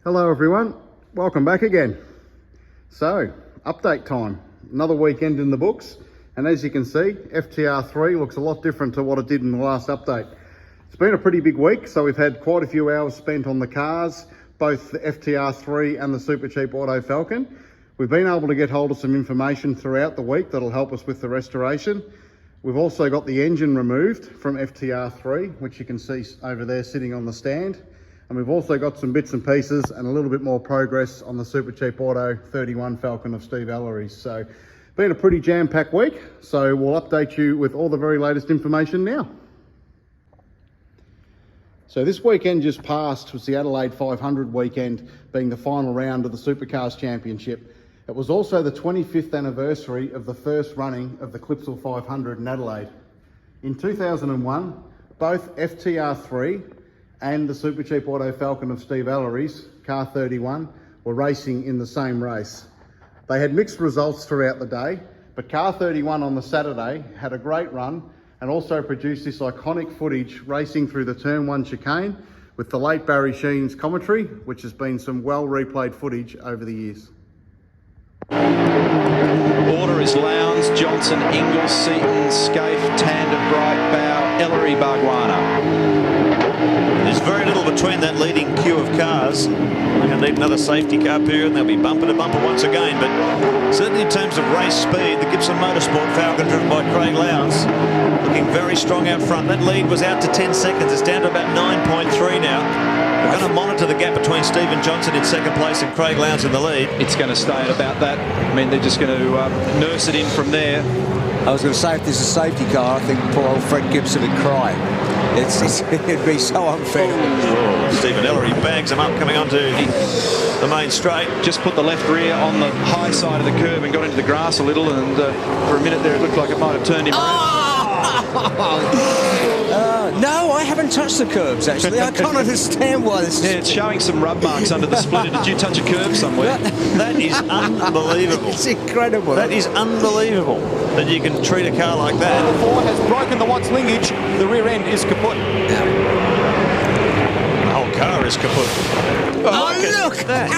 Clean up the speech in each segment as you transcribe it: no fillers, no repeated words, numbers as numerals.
Hello everyone, welcome back again. So, update time. Another weekend in the books, and as you can see, FTR3 looks a lot different to what it did in the last update. It's been a pretty big week, so we've had quite a few hours spent on the cars, both the FTR3 and the Supercheap Auto Falcon. We've been able to get hold of some information throughout the week that'll help us with the restoration. We've also got the engine removed from FTR3, which you can see over there sitting on the stand. And we've also got some bits and pieces and a little bit more progress on the Supercheap Auto 31 Falcon of Steve Ellery's. So, been a pretty jam-packed week, so we'll update you with all the very latest information now. So this weekend just passed was the Adelaide 500 weekend, being the final round of the Supercars Championship. It was also the 25th anniversary of the first running of the Clipsal 500 in Adelaide. In 2001, both FTR3 and the Supercheap Auto Falcon of Steve Ellery's, car 31, were racing in the same race. They had mixed results throughout the day, but car 31 on the Saturday had a great run and also produced this iconic footage racing through the Turn 1 chicane with the late Barry Sheen's commentary, which has been some well replayed footage over the years. Order is Lowndes, Johnson, Ingalls, Seton, Scaife, Tander, Bright, Bow, Ellery, Bargwana. There's very little between that leading queue of cars. We're going to need another safety car period and they'll be bumper to bumper once again. But certainly in terms of race speed, the Gibson Motorsport Falcon driven by Craig Lowndes looking very strong out front. That lead was out to 10 seconds. It's down to about 9.3 now. We're going to monitor the gap between Stephen Johnson in second place and Craig Lowndes in the lead. It's going to stay at about that. I mean, they're just going to nurse it in from there. I was going to say, if there's a safety car, I think poor old Fred Gibson would cry. It'd be so unfair. Oh, Stephen Ellery bags him up coming onto the main straight. Just put the left rear on the high side of the curb and got into the grass a little, and for a minute there it looked like it might have turned him around. No, I haven't touched the curbs, actually. I can't understand why this is... Yeah, it's showing some rub marks under the splitter. Did you touch a curb somewhere? That is unbelievable. It's incredible. That is unbelievable that you can treat a car like that. The floor has broken the Watts linkage. The rear end is kaput. The whole car is kaput. Oh, look! That.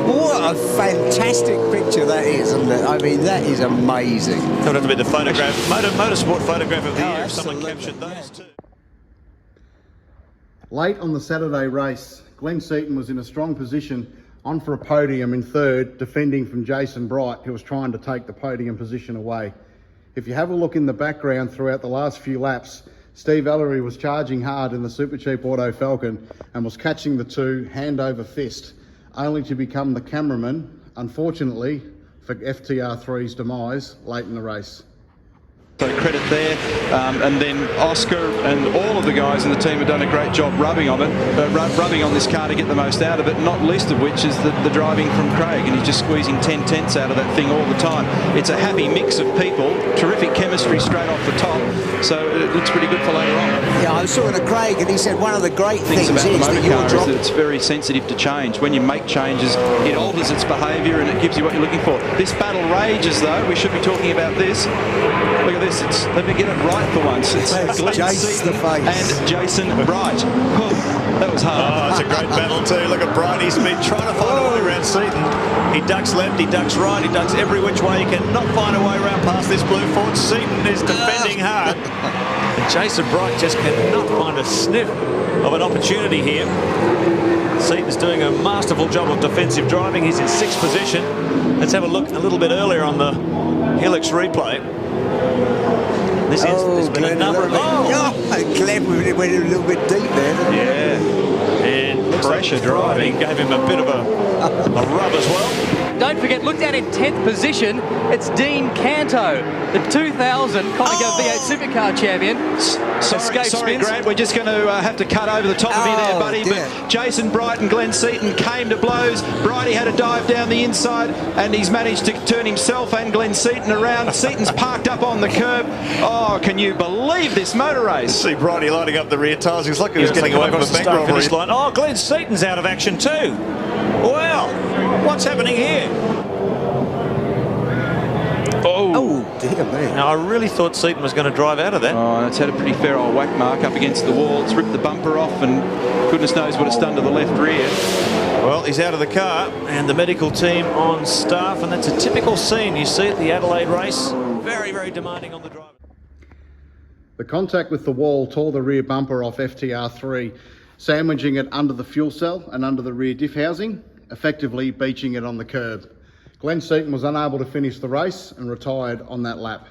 What a fantastic picture that is, isn't it? I mean, that is amazing. That would have to be the photograph, motorsport photograph of the year if someone absolutely. captured those two. Late on the Saturday race, Glenn Seton was in a strong position on for a podium in third, defending from Jason Bright, who was trying to take the podium position away. If you have a look in the background throughout the last few laps, Steve Ellery was charging hard in the Supercheap Auto Falcon and was catching the two hand over fist, only to become the cameraman, unfortunately, for FTR3's demise late in the race. So credit there, and then Oscar and all of the guys in the team have done a great job rubbing on it, rubbing on this car to get the most out of it, not least of which is the driving from Craig, and he's just squeezing 10/10ths out of that thing all the time. It's a happy mix of people, terrific chemistry straight off the top, so it looks pretty good for later on. Yeah, I was talking to Craig and he said one of the great things About the is motor that you're car is that it's very sensitive to change. When you make changes, it alters its behaviour and it gives you what you're looking for. This battle rages, though. We should be talking about this. Look at this. Let me get it right for once. It's Glenn Seton and Jason Bright. Oh, that was hard. Oh, it's a great battle too. Look at Bright. He's been trying to find a way around Seton. He ducks left, he ducks right, he ducks every which way. He cannot find a way around past this blue Ford. Seton is defending hard. And Jason Bright just cannot find a sniff of an opportunity here. Seton's doing a masterful job of defensive driving. He's in sixth position. Let's have a look a little bit earlier on the Helix replay. There's been a number of... Glenn went a little bit deep there. Yeah. And pressure driving gave him a bit of a rub as well. Don't forget, look down in 10th position. It's Dean Canto, the 2000 Conacher V8 Supercar champion. Sorry, Grant, we're just going to have to cut over the top of you there, buddy. Dear. But Jason Bright and Glenn Seton came to blows. Brighty had a dive down the inside, and he's managed to turn himself and Glenn Seton around. Seton's parked up on the curb. Oh, can you believe this motor race? See Brighty lighting up the rear tyres. He's like he was getting away from the bank robbery line. Oh, Glenn Seton's out of action too. Well, what's happening here? Oh, did Dear me. Now, I really thought Seton was going to drive out of that. Oh, it's had a pretty fair old whack mark up against the wall. It's ripped the bumper off, and goodness knows what it's done to the left rear. Well, he's out of the car, and the medical team on staff, and that's a typical scene you see at the Adelaide race. Very, very demanding on the driver. The contact with the wall tore the rear bumper off FTR3, sandwiching it under the fuel cell and under the rear diff housing, effectively beaching it on the curb. Glenn Seton was unable to finish the race and retired on that lap.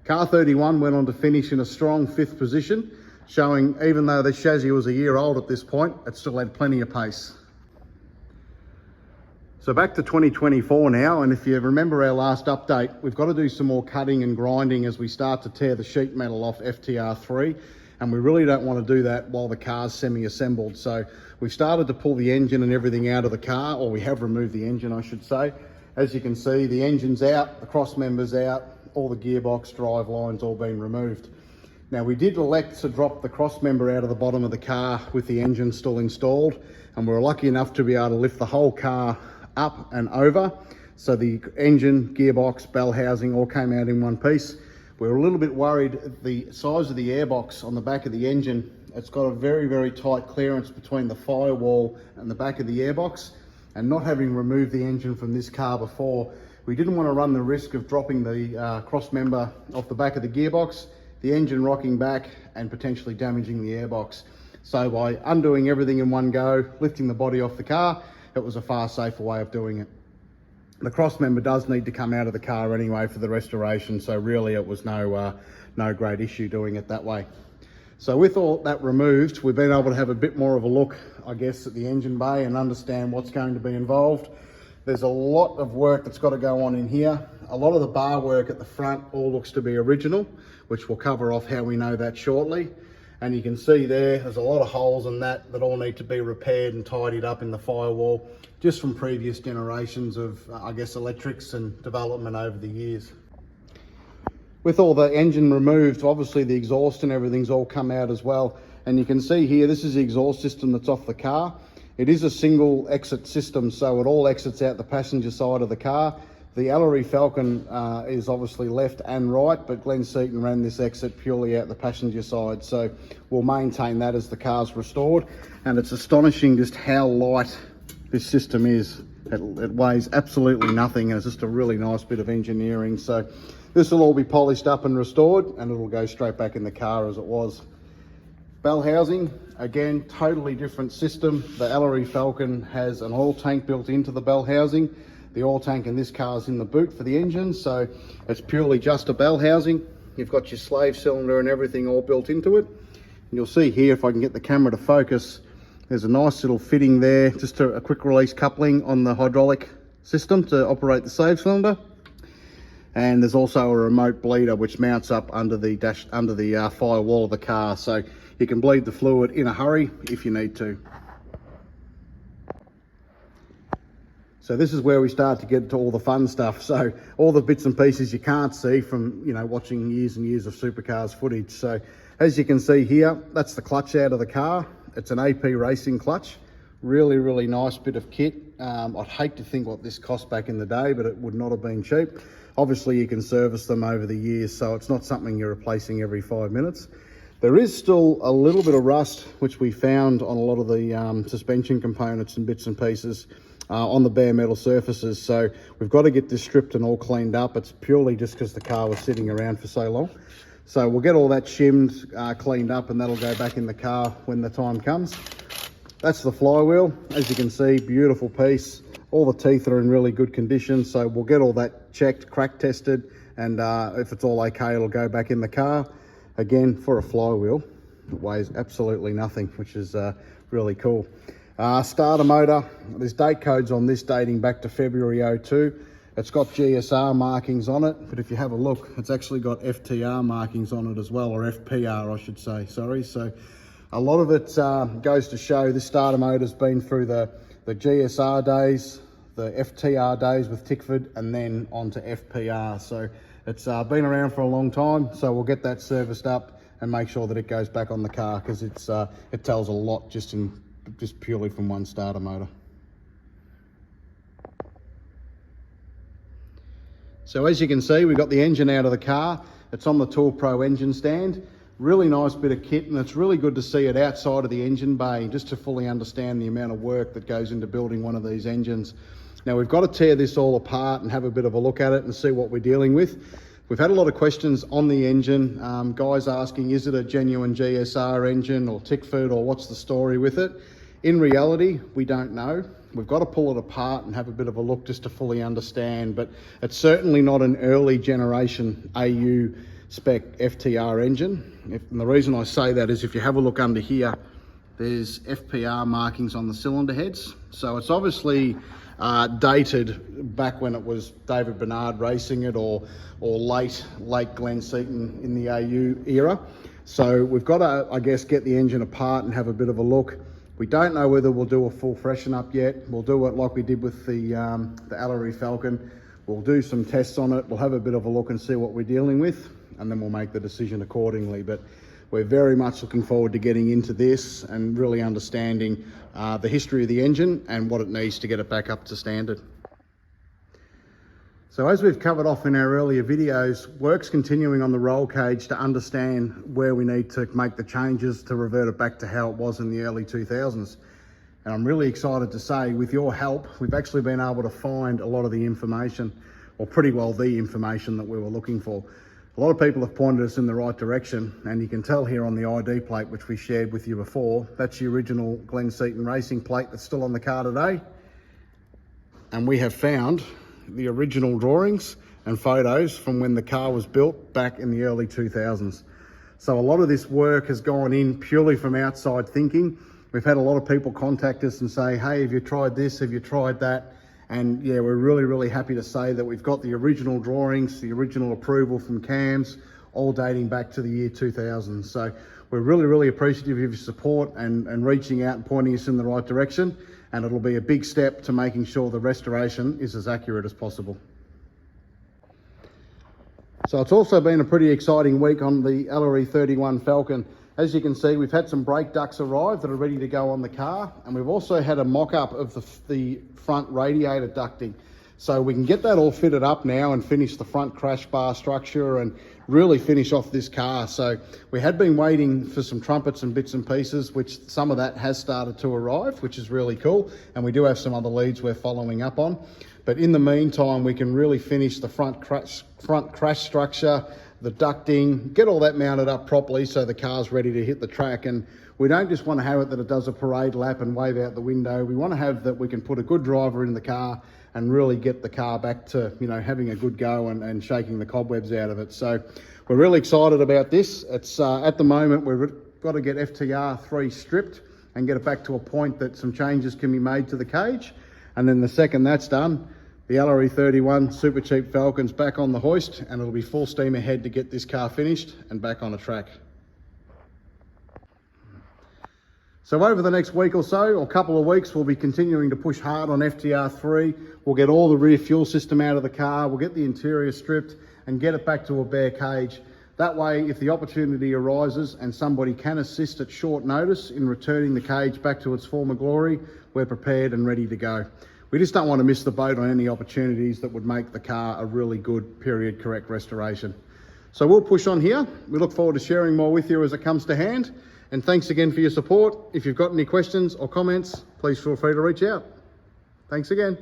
Car 31 went on to finish in a strong 5th position, showing even though the chassis was a year old at this point, it still had plenty of pace. So back to 2024 now, and if you remember our last update, we've got to do some more cutting and grinding as we start to tear the sheet metal off FTR3, and we really don't want to do that while the car's semi-assembled. So we've started to pull the engine and everything out of the car, or we have removed the engine, I should say. As you can see, the engine's out, the cross member's out, all the gearbox, drive lines all been removed. Now, we did elect to drop the cross member out of the bottom of the car with the engine still installed, and we were lucky enough to be able to lift the whole car up and over. So the engine, gearbox, bell housing all came out in one piece. We were a little bit worried at the size of the airbox on the back of the engine. It's got a very, very tight clearance between the firewall and the back of the airbox. And not having removed the engine from this car before, we didn't want to run the risk of dropping the cross member off the back of the gearbox, the engine rocking back and potentially damaging the airbox. So by undoing everything in one go, lifting the body off the car, it was a far safer way of doing it. The cross member does need to come out of the car anyway for the restoration, so really it was no great issue doing it that way. So with all that removed, we've been able to have a bit more of a look, I guess, at the engine bay and understand what's going to be involved. There's a lot of work that's got to go on in here. A lot of the bar work at the front all looks to be original, which we'll cover off how we know that shortly. And you can see there's a lot of holes in that all need to be repaired and tidied up in the firewall, just from previous generations of, I guess, electrics and development over the years. With all the engine removed, obviously the exhaust and everything's all come out as well. And you can see here, this is the exhaust system that's off the car. It is a single exit system, so it all exits out the passenger side of the car. The Ellery Falcon is obviously left and right, but Glenn Seton ran this exit purely out the passenger side. So we'll maintain that as the car's restored. And it's astonishing just how light this system is. It weighs absolutely nothing, and it's just a really nice bit of engineering. So this will all be polished up and restored, and it'll go straight back in the car as it was. Bell housing, again, totally different system. The Ellery Falcon has an oil tank built into the bell housing. The oil tank in this car is in the boot for the engine, so it's purely just a bell housing. You've got your slave cylinder and everything all built into it. And you'll see here, if I can get the camera to focus, there's a nice little fitting there, just a quick release coupling on the hydraulic system to operate the slave cylinder. And there's also a remote bleeder which mounts up under the firewall of the car, so you can bleed the fluid in a hurry if you need to. So this is where we start to get to all the fun stuff. So all the bits and pieces you can't see from, watching years and years of Supercars footage. So as you can see here, that's the clutch out of the car. It's an AP Racing clutch. Really, really nice bit of kit. I'd hate to think what this cost back in the day, but it would not have been cheap. Obviously you can service them over the years, so it's not something you're replacing every 5 minutes. There is still a little bit of rust, which we found on a lot of the suspension components and bits and pieces on the bare metal surfaces. So we've got to get this stripped and all cleaned up. It's purely just because the car was sitting around for so long. So we'll get all that shimmed, cleaned up, and that'll go back in the car when the time comes. That's the flywheel. As you can see, beautiful piece. All the teeth are in really good condition. So we'll get all that checked, crack tested, and if it's all okay, it'll go back in the car. Again, for a flywheel, it weighs absolutely nothing, which is really cool. Starter motor, there's date codes on this dating back to February 02. It's got GSR markings on it, but if you have a look, it's actually got FTR markings on it as well, or FPR I should say, sorry. So a lot of it goes to show this starter motor's been through the GSR days, the FTR days with Tickford, and then on to FPR. So it's been around for a long time, so we'll get that serviced up and make sure that it goes back on the car, because it tells a lot just purely from one starter motor. So as you can see, we've got the engine out of the car. It's on the Tool Pro engine stand. Really nice bit of kit, and it's really good to see it outside of the engine bay just to fully understand the amount of work that goes into building one of these engines. Now we've got to tear this all apart and have a bit of a look at it and see what we're dealing with. We've had a lot of questions on the engine, guys asking, is it a genuine GSR engine or tick food, or what's the story with it? In reality, we don't know. We've got to pull it apart and have a bit of a look just to fully understand, but it's certainly not an early generation AU spec FTR engine. And the reason I say that is if you have a look under here, there's FPR markings on the cylinder heads. So it's obviously dated back when it was David Bernard racing it, or late Glenn Seton in the AU era. So we've got to, I guess, get the engine apart and have a bit of a look. We don't know whether we'll do a full freshen up yet. We'll do it like we did with the Ellery Falcon. We'll do some tests on it. We'll have a bit of a look and see what we're dealing with, and then we'll make the decision accordingly. But we're very much looking forward to getting into this and really understanding the history of the engine and what it needs to get it back up to standard. So as we've covered off in our earlier videos, work's continuing on the roll cage to understand where we need to make the changes to revert it back to how it was in the early 2000s. And I'm really excited to say, with your help, we've actually been able to find a lot of the information, or pretty well the information that we were looking for. A lot of people have pointed us in the right direction, and you can tell here on the ID plate, which we shared with you before, that's the original Glenn Seton racing plate that's still on the car today. And we have found the original drawings and photos from when the car was built back in the early 2000s. So a lot of this work has gone in purely from outside thinking. We've had a lot of people contact us and say, hey, have you tried this? Have you tried that? And yeah, we're really happy to say that we've got the original drawings, the original approval from CAMS, all dating back to the year 2000. So we're really appreciative of your support and reaching out and pointing us in the right direction. And it'll be a big step to making sure the restoration is as accurate as possible. So it's also been a pretty exciting week on the Ellery 31 Falcon. As you can see, we've had some brake ducts arrive that are ready to go on the car, and we've also had a mock-up of the front radiator ducting. So we can get that all fitted up now and finish the front crash bar structure and really finish off this car. So we had been waiting for some trumpets and bits and pieces, which some of that has started to arrive, which is really cool. And we do have some other leads we're following up on. But in the meantime, we can really finish the front crash structure, the ducting, get all that mounted up properly so the car's ready to hit the track. And we don't just want to have it that it does a parade lap and wave out the window. We want to have that we can put a good driver in the car and really get the car back to, you know, having a good go and shaking the cobwebs out of it. So we're really excited about this. It's at the moment we've got to get FTR 3 stripped and get it back to a point that some changes can be made to the cage. And then the second that's done, the Ellery 31 Supercheap Falcon's back on the hoist, and it'll be full steam ahead to get this car finished and back on a track. So over the next week or so, or couple of weeks, we'll be continuing to push hard on FTR3. We'll get all the rear fuel system out of the car, we'll get the interior stripped and get it back to a bare cage. That way, if the opportunity arises and somebody can assist at short notice in returning the cage back to its former glory, we're prepared and ready to go. We just don't want to miss the boat on any opportunities that would make the car a really good period correct restoration. So we'll push on here. We look forward to sharing more with you as it comes to hand. And thanks again for your support. If you've got any questions or comments, please feel free to reach out. Thanks again.